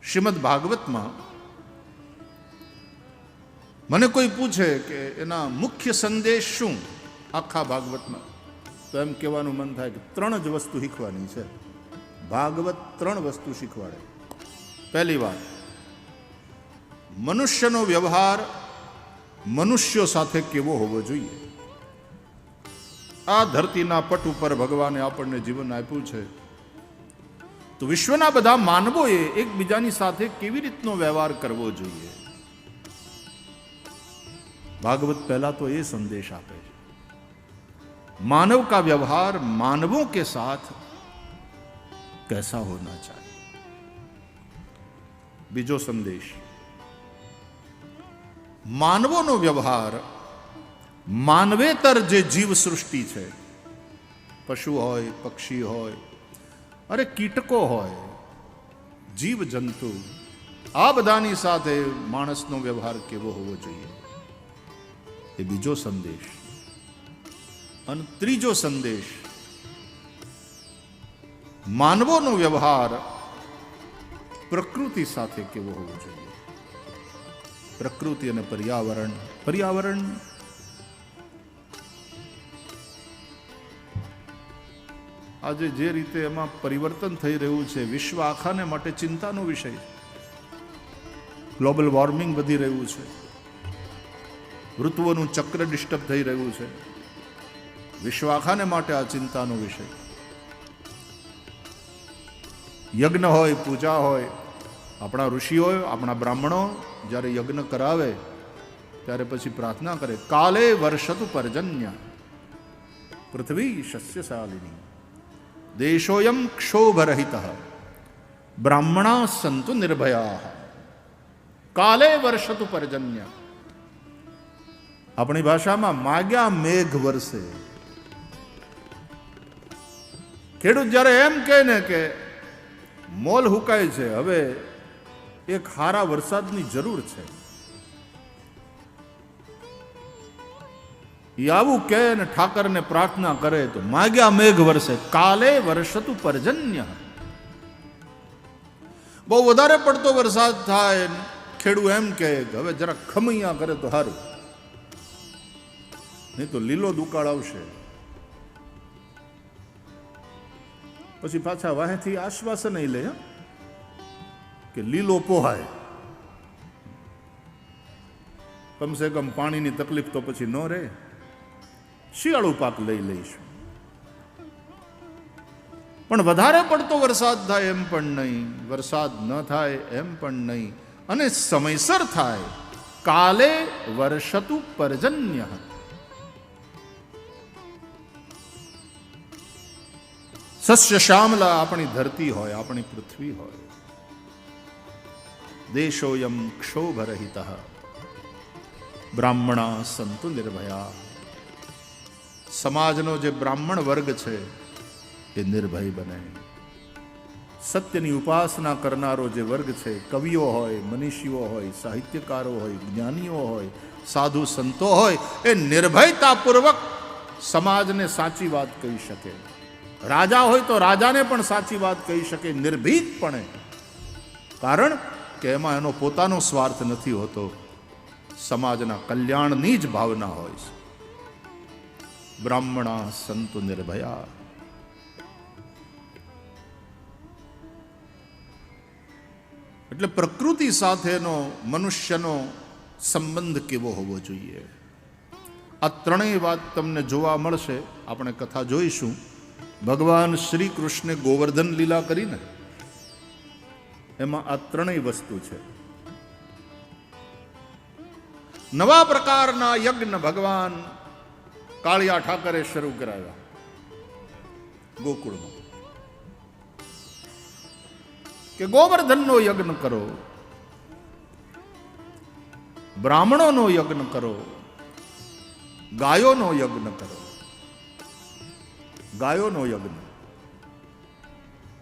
શ્રીમદ ભાગવતમાં મને કોઈ પૂછે કે એના મુખ્ય સંદેશ શું આખા ભાગવતમાં, તો એમ કહેવાનું મન થાય કે 3 જ વસ્તુ શીખવાની છે. ભાગવત 3 વસ્તુ શીખવાડે. પહેલી વાત, મનુષ્યનો વ્યવહાર મનુષ્યો સાથે કેવો હોવો જોઈએ. આ ધરતીના પટ ઉપર ભગવાને આપણને જીવન આપ્યું છે, તો વિશ્વના બધા માનવોએ એકબીજાની સાથે કેવી રીતનો વ્યવહાર કરવો જોઈએ. भागवत पहला तो ये संदेश आपे है, मानव का व्यवहार मानवों के साथ कैसा होना चाहिए. बीजो संदेश, मानवों व्यवहार मानवेतर जे जीव सृष्टि है, पशु होय, पक्षी होय, अरे कीटको होय, जीव जंतु, आ बधानी साथे माणसनो व्यवहार केवो होवो जोईए. ये बीजो संदेश. અને ત્રીજો સંદેશ, માનવોનો વ્યવહાર પ્રકૃતિ સાથે કેવો હોવો જોઈએ. પ્રકૃતિ અને પર્યાવરણ. પર્યાવરણ આજે જે રીતે એમાં પરિવર્તન થઈ રહ્યું છે, વિશ્વ આખાને માટે ચિંતાનો વિષય. ગ્લોબલ વોર્મિંગ વધી રહ્યું છે, ઋતુઓનું ચક્ર ડિસ્ટર્બ થઈ રહ્યું છે, વિશ્વ આખાને માટે આ ચિંતાનો વિષય. યજ્ઞ હોય, પૂજા હોય, આપણા ઋષિઓ, આપણા બ્રાહ્મણો જ્યારે યજ્ઞ કરાવે ત્યારે પછી પ્રાર્થના કરે, કાલે વર્ષતુ પર્જન્ય પૃથ્વી શસ્યશાલિની દેશોયમ ક્ષોભરહિત બ્રાહ્મણા સંતુ નિર્ભયા કાલે વર્ષતુ પર્જન્ય. આપણી ભાષામાં માગ્યા મેઘ વરસે. ખેડૂત જ્યારે એમ કહે ને કે મોલ હુકાય છે, હવે એક હારા વરસાદની જરૂર છે, એ આવું કહે ને ઠાકરને પ્રાર્થના કરે તો માગ્યા મેઘ વરસે કાલે વર્ષતુ પર્જન્ય. બહુ વધારે પડતો વરસાદ થાય, ખેડૂત એમ કહે કે હવે જરા ખમૈયા કરે તો સારું, નહીં તો લીલો દુકાળ આવશે. પછી પાછા વાહેથી આશ્વાસન લે કે લીલો પોહાય, કમસે કમ પાણીની તકલીફ તો પછી ન રહે, શિયાળુ પાક લઈ લઈશું. પણ વધારે પડતો વરસાદ થાય એમ પણ નહીં, વરસાદ ન થાય એમ પણ નહીં, અને સમયસર થાય. કાલે વર્ષતુ પર્જન્ય. સસ્ય શ્યામલા આપણી ધરતી હોય, આપણી પૃથ્વી હોય. દેશોયમ ક્ષોભરહિત બ્રાહ્મણા સંતુ નિર્ભયા. સમાજનો જે બ્રાહ્મણ વર્ગ છે એ નિર્ભય બને. સત્યની ઉપાસના કરનારો જે વર્ગ છે, કવિઓ હોય, મનીષીઓ હોય, સાહિત્યકારો હોય, જ્ઞાનીઓ હોય, સાધુ સંતો હોય, એ નિર્ભયતાપૂર્વક સમાજને સાચી વાત કહી શકે. રાજા હોય તો રાજાને પણ સાચી વાત કહી શકે નિર્ભીકપણે, કારણ કે એમાં એનો પોતાનો સ્વાર્થ નથી હોતો, સમાજના કલ્યાણની જ ભાવના હોય છે. બ્રાહ્મણા સંતુ નિર્ભયા. એટલે પ્રકૃતિ સાથેનો મનુષ્યનો સંબંધ કેવો હોવો જોઈએ. આ ત્રણેય વાત તમને જોવા મળશે. આપણે કથા જોઈશું. ભગવાન શ્રી કૃષ્ણે ગોવર્ધન લીલા કરીને એમાં આ ત્રણેય વસ્તુ છે. નવા પ્રકારના યજ્ઞ ભગવાન કાળિયા ઠાકરે શરૂ કરાવ્યા ગોકુળમાં, કે ગોવર્ધનનો યજ્ઞ કરો, બ્રાહ્મણોનો યજ્ઞ કરો, ગાયોનો યજ્ઞ કરો. ગાયોનો યજ્ઞ.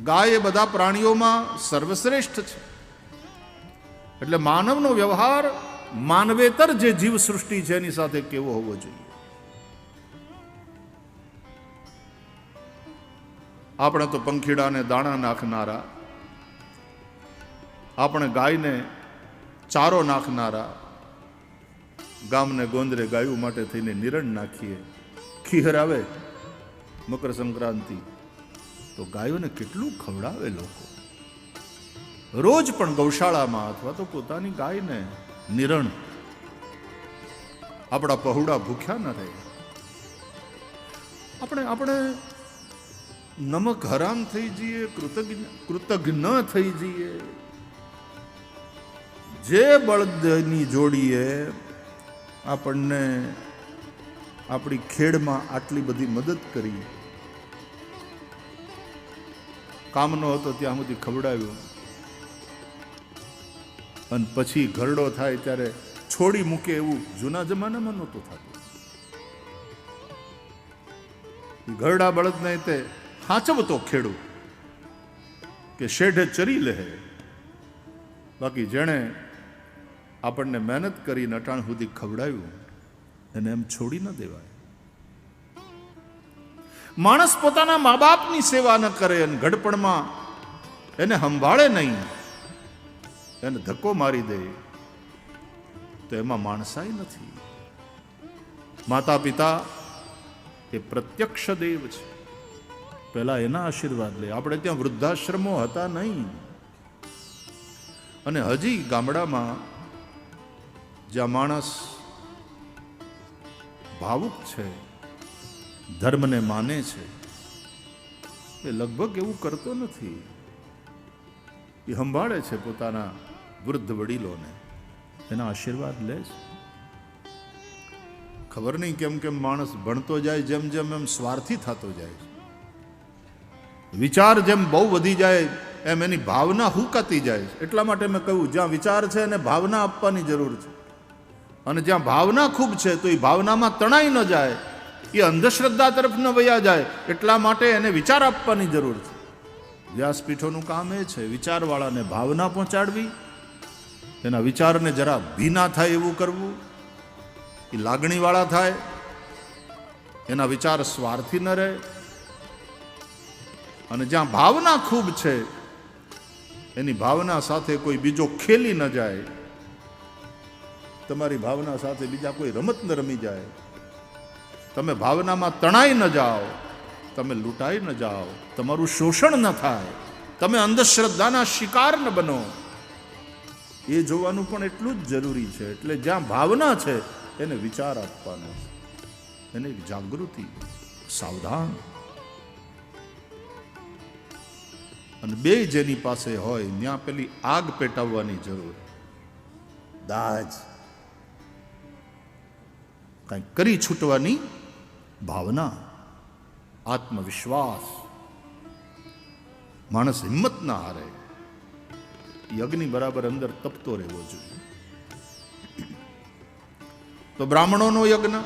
ગાય એ બધા પ્રાણીઓમાં સર્વશ્રેષ્ઠ છે. એટલે માનવનો વ્યવહાર માનવેતર જે જીવ સૃષ્ટિ છે એની સાથે કેવો હોવો જોઈએ. આપણે તો પંખીડાને દાણા નાખનારા, આપણે ગાયને ચારો નાખનારા ગામને ગોંદરે ગાયું માટે થઈને નિરણ નાખીએ. ખીહર આવે મકર સંક્રાંતિ તો ગાયોને કેટલું ખવડાવે લોકો. રોજ પણ ગૌશાળામાં અથવા તો પોતાની ગાયને નિરણ. આપણા પહુડા ભૂખ્યા ન રહે. આપણે નમક હરામ થઈ જઈએ, કૃતજ્ઞ થઈ જઈએ. જે બળદની જોડીએ આપણને આપણી ખેડમાં આટલી બધી મદદ કરી, કામનો હતો ત્યાં સુધી ખવડાવ્યું, અને પછી ઘરડો થાય ત્યારે છોડી મૂકે એવું જૂના જમાનામાં નહોતું થતું. ઘરડા બળદને તે હાચવતો ખેડૂત કે શેઢે ચરી લે. બાકી જેણે આપણને મહેનત કરીને અટાણ સુધી ખવડાવ્યું એને એમ છોડી ન દેવાય. માણસ પોતાના મા બાપની સેવા ન કરે અને ઘડપણમાં એને સંભાળે નહીં, એને ધક્કો મારી દે તો એમાં માણસાઈ નથી. માતા પિતા એ પ્રત્યક્ષ દેવ છે. પહેલા એના આશીર્વાદ લે. આપણે ત્યાં વૃદ્ધાશ્રમો હતા નહીં, અને હજી ગામડામાં જ્યાં માણસ ભાવુક છે, ધર્મને માને છે, એ લગભગ એવું કરતો નથી. એ સંભાળે છે પોતાના વૃદ્ધ વડીલોને, એના આશીર્વાદ લે છે. ખબર નહીં કેમ કેમ માણસ ભણતો જાય જેમ જેમ એમ સ્વાર્થી થતો જાય છે. વિચાર જેમ બહુ વધી જાય એમ એની ભાવના હુકાતી જાય છે. એટલા માટે મેં કહ્યું, જ્યાં વિચાર છે એને ભાવના આપવાની જરૂર છે, અને જ્યાં ભાવના ખૂબ છે તો એ ભાવનામાં તણાઈ ન જાય, એ અંધશ્રદ્ધા તરફ ન વયા જાય. એટલા માટે એને વિચાર આપવાની જરૂર છે. વ્યાસપીઠોનું કામ એ છે વિચારવાળાને ભાવના પહોંચાડવી, એના વિચારને જરા ભીના થાય એવું કરવું, એ લાગણીવાળા થાય, એના વિચાર સ્વાર્થી ન રહે. અને જ્યાં ભાવના ખૂબ છે એની ભાવના સાથે કોઈ બીજો ખેલી ન જાય. તમારી ભાવના સાથે બીજા કોઈ રમત ન રમી જાય, તમે ભાવનામાં તણાઈ ન જાઓ, તમે લૂંટાઈ ન જાઓ, તમારું શોષણ ન થાય, તમે અંધશ્રદ્ધાના શિકાર ન બનો, એ જોવાનું પણ એટલું જ જરૂરી છે. એટલે જ્યાં ભાવના છે એને વિચાર આપવાનો, એને એક જાગૃતિ, સાવધાન. અને બે જેની પાસે હોય ત્યાં પેલી આગ પેટાવવાની જરૂર, દાજ, કંઈક કરી છૂટવાની ભાવના, આત્મવિશ્વાસ. માણસ હિંમત ના હારે, એ અગ્નિ બરાબર અંદર તપતો રહેવો જોઈએ. તો બ્રાહ્મણોનો યજ્ઞ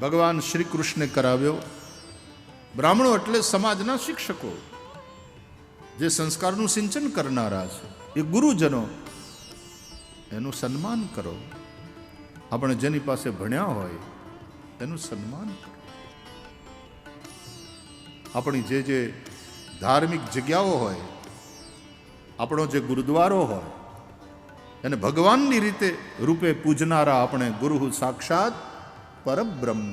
ભગવાન શ્રી કૃષ્ણે કરાવ્યો. બ્રાહ્મણો એટલે સમાજના શિક્ષકો, જે સંસ્કારનું સિંચન કરનારા છે, એ ગુરુજનો, એનું સન્માન કરો. આપણે જેની પાસે ભણ્યા હોય એનું સન્માન કરો. આપણી જે ધાર્મિક જગ્યાઓ હોય, આપણો જે ગુરુદ્વારો હોય, એને ભગવાનની રીતે રૂપે પૂજનારા આપણે ગુરુ સાક્ષાત પરબ્રહ્મ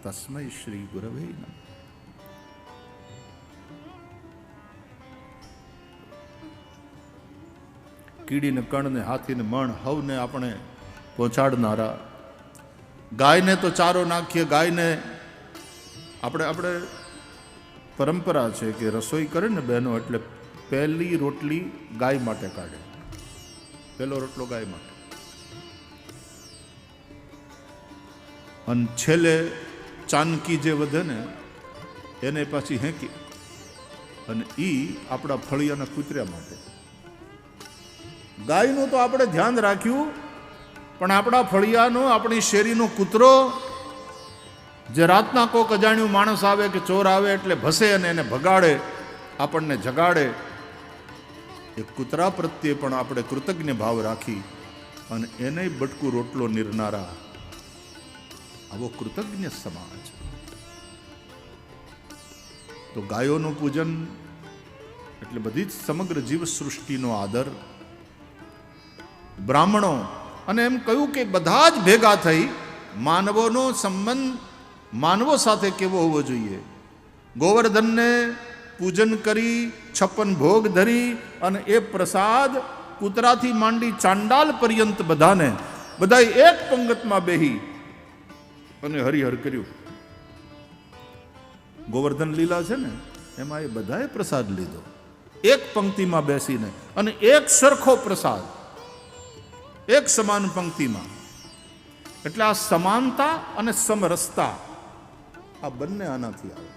તસ્મૈ શ્રી ગુરવે નમઃ. કીડીને કણને હાથીને મણ હવને આપણે પહોંચાડનારા. ગાયને તો ચારો નાખીએ, ગાયને આપણે પરંપરા છે કે રસોઈ કરે ને બહેનો એટલે પહેલી રોટલી ગાય માટે કાઢે, પહેલો રોટલો ગાય માટે, અને છેલ્લે ચાનકી જે વધે ને એને પાછી હેંકી, અને એ આપણા ફળિયાના કૂતર્યા માટે. ગાયનું તો આપણે ધ્યાન રાખ્યું, પણ આપણા ફળિયાનો, આપણી શેરીનો કૂતરો જે રાતના કોક અજાણ્યું માણસ આવે કે ચોર આવે એટલે ભસે અને એને ભગાડે, આપણને જગાડે, એ કૂતરા પ્રત્યે પણ આપણે કૃતજ્ઞ ભાવ રાખી અને એને બટકું રોટલો નિરનારા આવો કૃતજ્ઞ સમાજ. તો ગાયોનું પૂજન એટલે બધી જ સમગ્ર જીવ સૃષ્ટિનો આદર. બ્રાહ્મણો, અને એમ કહ્યું કે બધા જ ભેગા થઈ માનવોનો સંબંધ માનવો સાથે કેવો હોવો જોઈએ. ગોવર્ધનને પૂજન કરી 56 ભોગ ધરી અને એ પ્રસાદ કૂતરાથી માંડી ચાંડાલ પર્યંત બધાએ એક પંગતમાં બેહી અને હરિહર કર્યું. ગોવર્ધન લીલા છે ને એમાં એ બધાએ પ્રસાદ લીધો એક પંક્તિમાં બેસીને, અને એક સરખો પ્રસાદ એક સમાન પંક્તિમાં. એટલે આ સમાનતા અને સમરસતા આ બંને આનાથી આવે.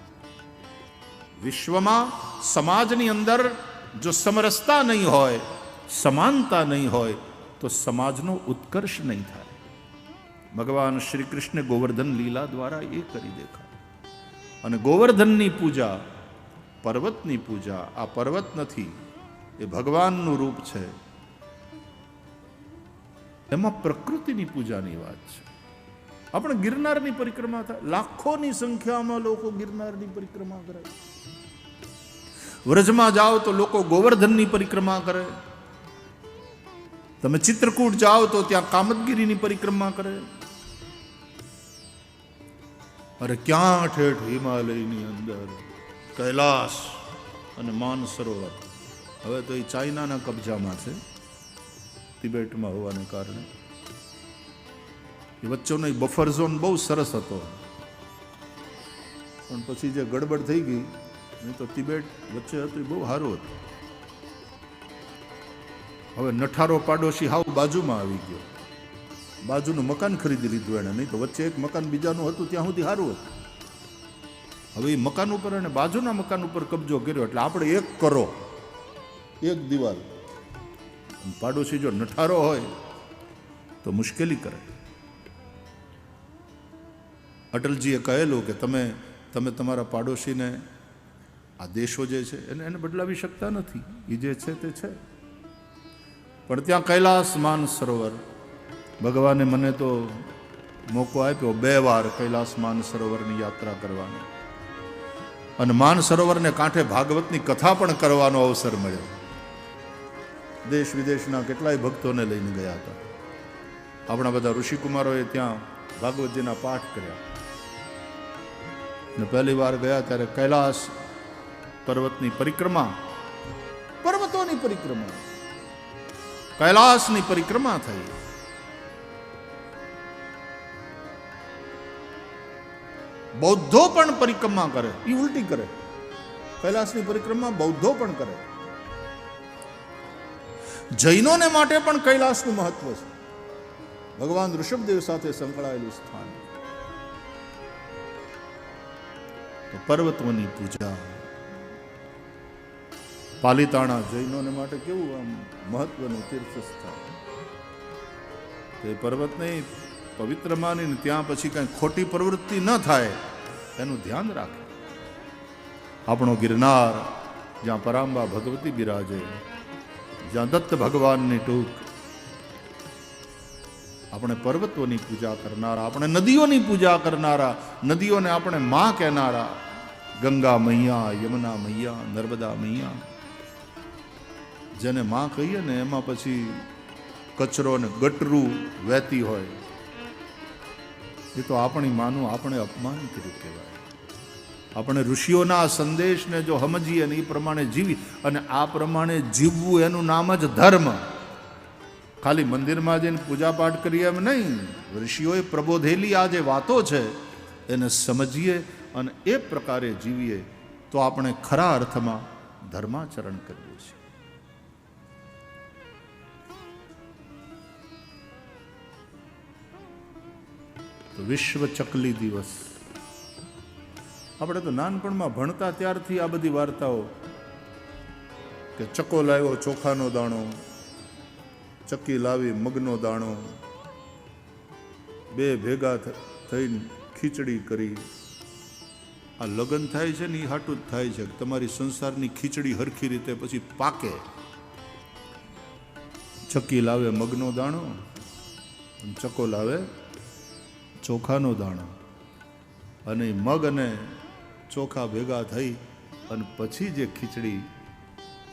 વિશ્વમાં સમાજની અંદર જો સમરસતા નહીં હોય, સમાનતા નહીં હોય, તો સમાજનો ઉત્કર્ષ નહીં થાય. ભગવાન શ્રી કૃષ્ણ ગોવર્ધન લીલા દ્વારા એ કરી દેખાય. અને ગોવર્ધનની પૂજા, પર્વતની પૂજા, આ પર્વત નથી, એ ભગવાનનું રૂપ છે. એમાં પ્રકૃતિની પૂજાની વાત છે. આપણે ગિરનારની પરિક્રમા થાય, લાખોની સંખ્યામાં લોકો ગિરનારની પરિક્રમા કરે. વ્રજમાં જાઓ તો લોકો ગોવર્ધનની પરિક્રમા કરે. તમે ચિત્રકૂટ જાઓ તો ત્યાં કામદગીરીની પરિક્રમા કરે. અરે ક્યાં ઠેઠ હિમાલયની અંદર કૈલાસ અને માનસરોવર, હવે તો એ ચાઇનાના કબજામાં છે, તિબેટમાં હોવાને કારણે. એ વચ્ચેનો બફર ઝોન બહુ સરસ હતો, પણ પછી જે ગડબડ થઈ ગઈ, નહીં તો તિબેટ વચ્ચે હતું એ બહુ સારું હતું. હવે નઠારો પાડોશી હાવ બાજુમાં આવી ગયો, બાજુનું મકાન ખરીદી લીધું એને, નહીં તો વચ્ચે એક મકાન બીજાનું હતું ત્યાં સુધી સારું હતું. હવે એ મકાન ઉપર અને બાજુના મકાન ઉપર કબજો કર્યો, એટલે આપણે એક કરો, એક દિવાલ. પાડોશી જો નઠારો હોય તો મુશ્કેલી કરે. અટલજીએ કહેલું કે તમે તમારા પાડોશીને, આ દેશો જે છે એને બદલાવી શકતા નથી, એ જે છે તે છે. પણ ત્યાં કૈલાસ માનસરોવર, ભગવાને મને તો મોકો આપ્યો 2 વાર કૈલાસ માનસરોવરની યાત્રા કરવાની, અને માનસરોવરને કાંઠે ભાગવતની કથા પણ કરવાનો અવસર મળ્યો. દેશ વિદેશના કેટલાય ભક્તોને લઈને ગયા હતા. આપણા બધા ઋષિકુમારોએ ત્યાં ભાગવતજીના પાઠ કર્યા. અને પહેલી વાર ગયા ત્યારે કૈલાસ પર્વતની પરિક્રમા, પર્વતોની પરિક્રમા, કૈલાસની પરિક્રમા થઈ. બૌદ્ધો પણ પરિક્રમા કરે, એ ઉલટી કરે. કૈલાસની પરિક્રમા બૌદ્ધો પણ કરે. જૈનોને માટે પણ કૈલાસનું મહત્વ છે. ભગવાન ઋષભદેવ સાથે સંકળાયેલું સ્થાન. તો પર્વતોની પૂજા, પાલિતાણા જૈનોને માટે કેવું આમ મહત્વનું તીર્થ સ્થાન. એ પર્વતને પવિત્ર માનીને ત્યાં પછી કઈ ખોટી પ્રવૃત્તિ ન થાય એનું ધ્યાન રાખે. આપણો ગિરનાર, જ્યાં પરાંબા ભગવતી બિરાજે, જ્યાં દત્ત ભગવાનની ટૂંક, આપણે પર્વતોની પૂજા કરનારા, આપણે નદીઓની પૂજા કરનારા, નદીઓને આપણે માં કહેનારા, ગંગા મૈયા, યમુના મૈયા, નર્મદા મૈયા, જેને માં કહીએ ને એમાં પછી કચરો ને ગટરું વહેતી હોય, એ તો આપણી માનું આપણે અપમાન કર્યું કહેવાય. આપણે ઋષિઓના સંદેશને જો સમજીએ ને એ પ્રમાણે જીવી, અને આ પ્રમાણે જીવવું એનું નામ જ ધર્મ. ખાલી મંદિરમાં જઈને પૂજાપાઠ કરીએ એમ નહીં. ઋષિઓએ પ્રબોધેલી આ જે વાતો છે એને સમજીએ અને એ પ્રકારે જીવીએ તો આપણે ખરા અર્થમાં ધર્માચરણ કરીએ છીએ. તો વિશ્વ ચકલી દિવસ, આપણે તો નાનપણમાં ભણતા ત્યારથી આ બધી વાર્તાઓ, કે ચકો લાવ્યો ચોખાનો દાણો, ચક્કી લાવી મગનો દાણો, 2 ભેગા થઈને ખીચડી કરી. આ લગ્ન થાય છે ને એ હાટું જ થાય છે કે તમારી સંસારની ખીચડી હરખી રીતે પછી પાકે. ચક્કી લાવે મગનો દાણો, ચકો લાવે ચોખાનો દાણો, અને મગ અને ચોખા ભેગા થઈ અને પછી જે ખીચડી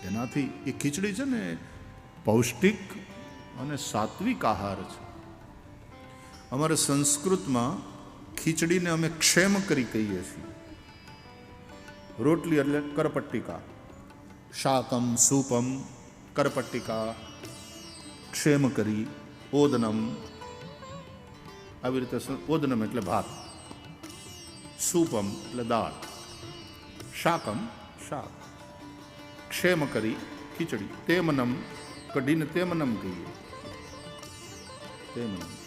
એનાથી એ ખીચડી છે ને પૌષ્ટિક અને સાત્વિક આહાર છે. અમારે સંસ્કૃતમાં ખીચડીને અમે ક્ષેમ કરી કહીએ છીએ. રોટલી એટલે કરપટ્ટિકા, શાકમ સૂપમ કરપટ્ટિકા, ક્ષેમ કરી, ઓદનમ, આવી રીતે. ઓદનમ એટલે ભાત, સૂપમ એટલે દાળ, શાકમ શાક, ક્ષેમ કરી ખીચડી, તેમનમ કઢીને તેમનમ કહીએ, તેમનમ.